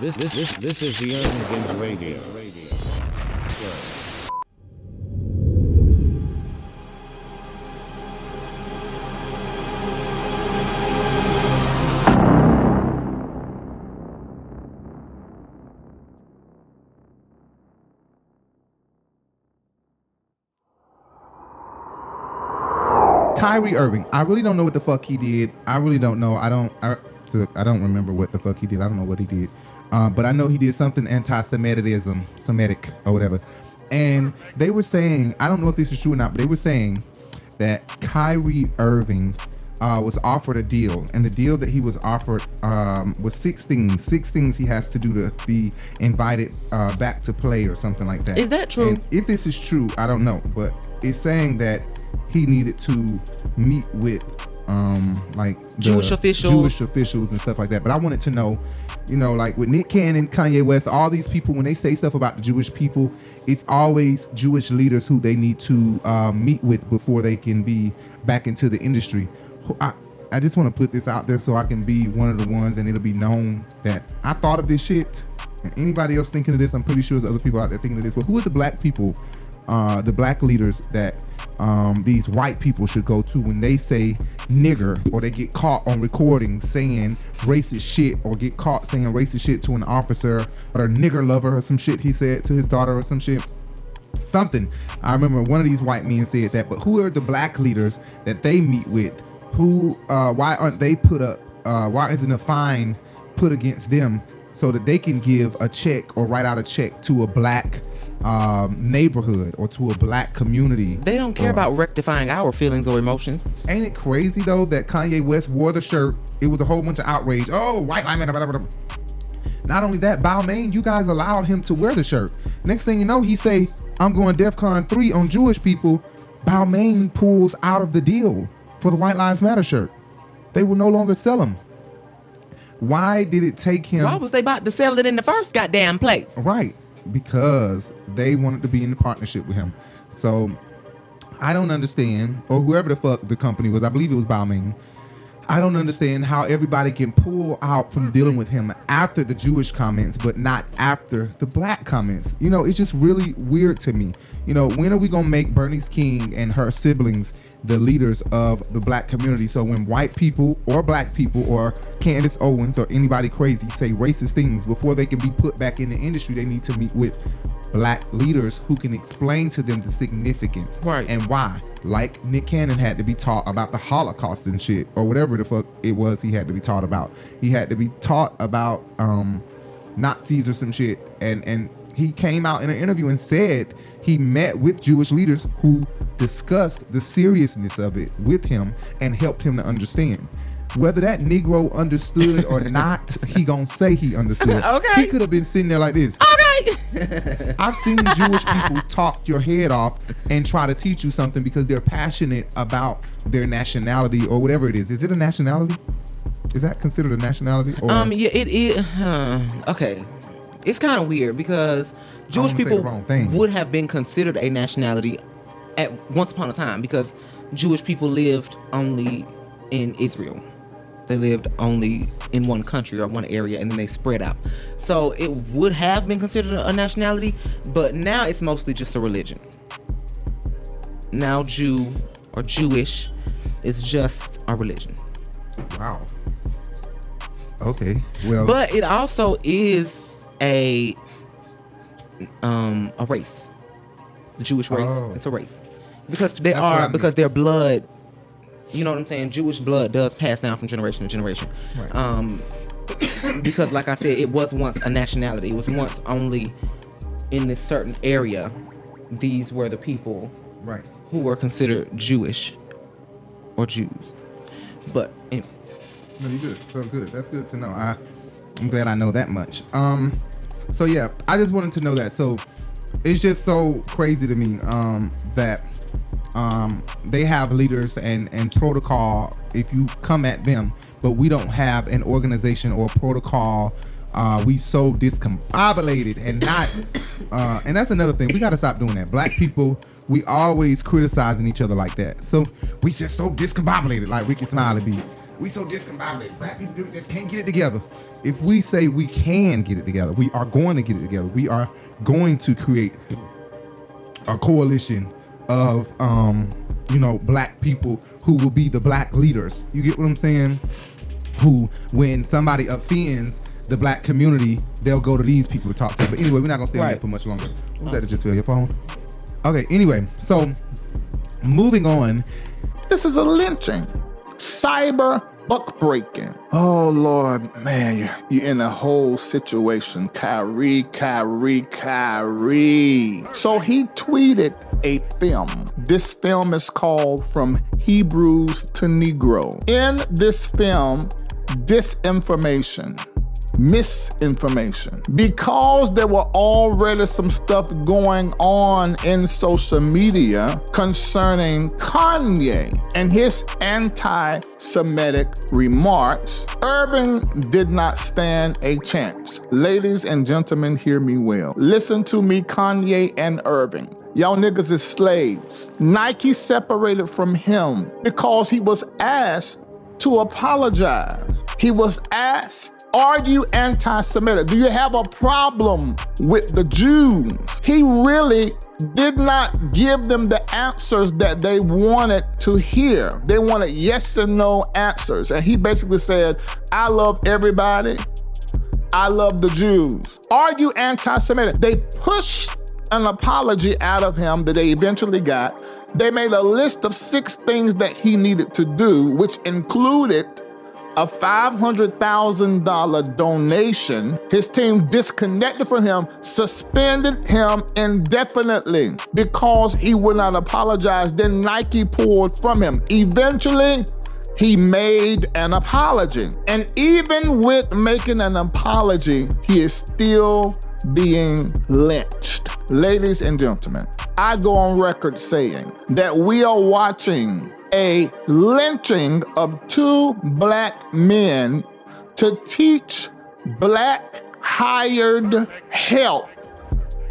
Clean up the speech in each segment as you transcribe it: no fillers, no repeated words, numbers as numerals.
This is the Urban Binge Radio. Kyrie Irving. I really don't know what the fuck he did. I really don't know. I don't remember what the fuck he did. I don't know what he did. But I know he did something Semitic or whatever. And they were saying, I don't know if this is true or not, but they were saying that Kyrie Irving was offered a deal, and the deal that he was offered was six things he has to do to be invited back to play or something like that. Is that true? And if this is true, I don't know, but it's saying that he needed to meet with like Jewish officials and stuff like that. But I wanted to know, like with Nick Cannon, Kanye West, all these people, when they say stuff about the Jewish people, it's always Jewish leaders who they need to meet with before they can be back into the industry. I just want to put this out there so I can be one of the ones, and it'll be known that I thought of this shit. And anybody else thinking of this, I'm pretty sure there's other people out there thinking of this. But who are the black people, the black leaders that these white people should go to when they say nigger, or they get caught on recording saying racist shit, or get caught saying racist shit to an officer, or a nigger lover or some shit he said to his daughter or some shit? Something. I remember one of these white men said that. But who are the black leaders that they meet with? Who? Why aren't they put up? Why isn't a fine put against them so that they can give a check or write out a check to a black neighborhood or to a black community? They don't care about rectifying our feelings or emotions. Ain't it crazy though that Kanye West wore the shirt? It was a whole bunch of outrage. Oh, white lineman, blah, blah, blah. Not only that, Balmain, you guys allowed him to wear the shirt. Next thing you know, he say, I'm going DEFCON 3 on Jewish people. Balmain pulls out of the deal for the White Lives Matter shirt. They will no longer sell them. Why did it take him? Why was they about to sell it in the first goddamn place? Right, because they wanted to be in the partnership with him. So I don't understand, or whoever the fuck the company was, I believe it was Balmain. I don't understand how everybody can pull out from dealing with him after the Jewish comments, but not after the black comments. It's just really weird to me. When are we gonna make Bernice King and her siblings the leaders of the black community? So when white people or black people or Candace Owens or anybody crazy say racist things, before they can be put back in the industry, they need to meet with black leaders who can explain to them the significance, right, and why. Like Nick Cannon had to be taught about the Holocaust and shit, or whatever the fuck it was he had to be taught about. He had to be taught about Nazis or some shit, and he came out in an interview and said he met with Jewish leaders who discussed the seriousness of it with him and helped him to understand. Whether that Negro understood or not, he gonna say he understood. Okay. He could have been sitting there like this. Okay. I've seen Jewish people talk your head off and try to teach you something because they're passionate about their nationality or whatever it is. Is it a nationality? Is that considered a nationality? Or? Yeah, it is. Okay. It's kind of weird because Jewish people would have been considered a nationality at once upon a time, because Jewish people lived only in Israel. They lived only in one country or one area, and then they spread out. So it would have been considered a nationality, but now it's mostly just a religion. Now Jew or Jewish is just a religion. Wow. Okay. Well, but it also is a race. The Jewish race. It's a race. Because their blood, you know what I'm saying? Jewish blood does pass down from generation to generation. Right. Because like I said, it was once a nationality. It was once only in this certain area. These were the people, right, who were considered Jewish or Jews. But anyway. No, you good. So good. That's good to know. I'm glad I know that much. So yeah, I just wanted to know that. So it's just so crazy to me that they have leaders and protocol if you come at them, but we don't have an organization or protocol. We so discombobulated and not and that's another thing. We got to stop doing that. Black people, we always criticizing each other like that. So we just so discombobulated, like Ricky Smiley be. we so discombobulated. Black people just can't get it together. If we say we can get it together, we are going to get it together. We are going to create a coalition of, black people who will be the black leaders. You get what I'm saying? Who, when somebody offends the black community, they'll go to these people to talk to. But anyway, we're not gonna stay on that for much longer. Was that to just fill your phone? Okay. Anyway, so moving on. This is a lynching, cyber buck breaking. Oh Lord, man, you're in a whole situation. Kyrie. So he tweeted a film. This film is called From Hebrews to Negro. In this film, misinformation, because there were already some stuff going on in social media concerning Kanye and his anti-Semitic remarks. Urban did not stand a chance. Ladies and gentlemen, hear me well. Listen to me, Kanye and Irving. Y'all niggas is slaves. Nike separated from him because he was asked to apologize. He was asked, are you anti-Semitic? Do you have a problem with the Jews? He really did not give them the answers that they wanted to hear. They wanted yes and no answers. And he basically said, I love everybody. I love the Jews. Are you anti-Semitic? They pushed an apology out of him that they eventually got. They made a list of 6 things that he needed to do, which included a $500,000 donation. His team disconnected from him, suspended him indefinitely because he would not apologize. Then Nike pulled from him. Eventually, he made an apology. And even with making an apology, he is still being lynched. Ladies and gentlemen, I go on record saying that we are watching a lynching of 2 black men to teach black hired help,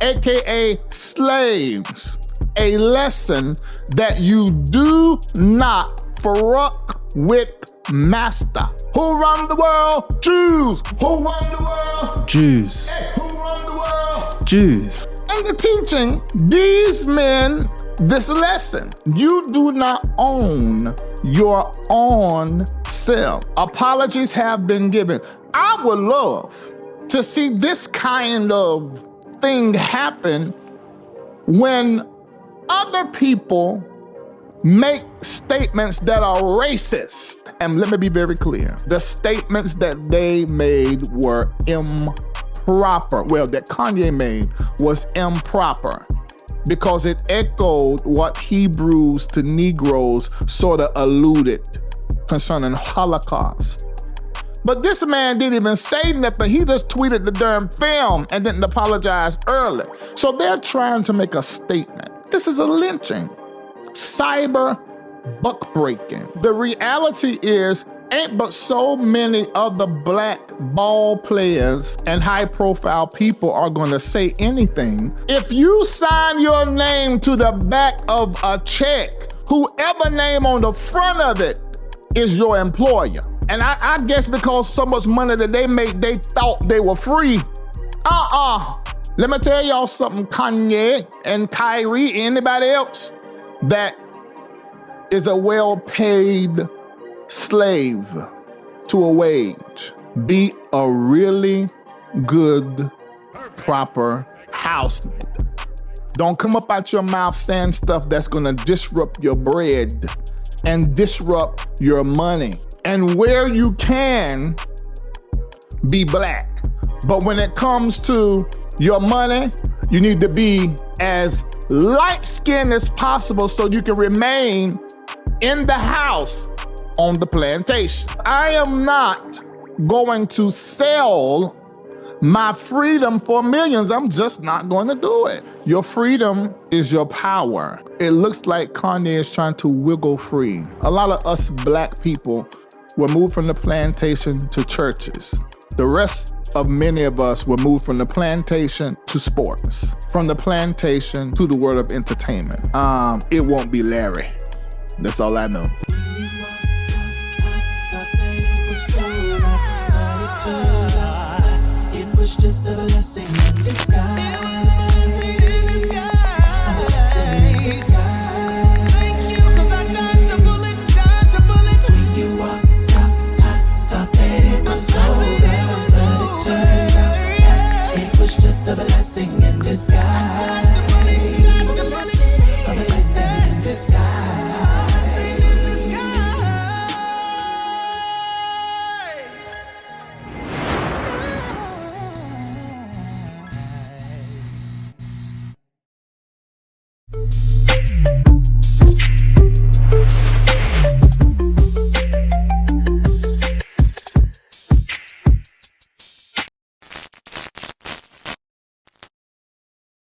aka slaves, a lesson that you do not fuck with master. Who run the world? Jews. Who run the world? Jews. Hey, who run the world? Jews. And they're teaching these men this lesson. You do not own your own self. Apologies have been given. I would love to see this kind of thing happen when other people make statements that are racist. And let me be very clear. The statements that they made were improper. Well, that Kanye made was improper because it echoed what Hebrews to Negroes sort of alluded concerning Holocaust. But this man didn't even say nothing. He just tweeted the darn film and didn't apologize early. So they're trying to make a statement. This is a lynching. Cyber buck breaking. The reality is, ain't but so many of the black ball players and high profile people are gonna say anything. If you sign your name to the back of a check, whoever name on the front of it is your employer. And I guess because so much money that they made, they thought they were free. Let me tell y'all something, Kanye and Kyrie, anybody else that is a well-paid slave to a wage. Be a really good, proper house. Don't come up out your mouth saying stuff that's gonna disrupt your bread and disrupt your money. And where you can, be black. But when it comes to your money, you need to be as light-skinned as possible so you can remain in the house on the plantation. I am not going to sell my freedom for millions. I'm just not going to do it. Your freedom is your power. It looks like Kanye is trying to wiggle free. A lot of us black people were moved from the plantation to churches. The rest of many of us were moved from the plantation to sports, from the plantation to the world of entertainment. It won't be Larry. That's all I know. was just a blessing in disguise. It was a blessing in disguise. A blessing in disguise. Thank you, 'cause I dodged a bullet, dodged a bullet. When you walked out, I thought that it was over, but it turned out that it was just a blessing in disguise. A blessing in disguise.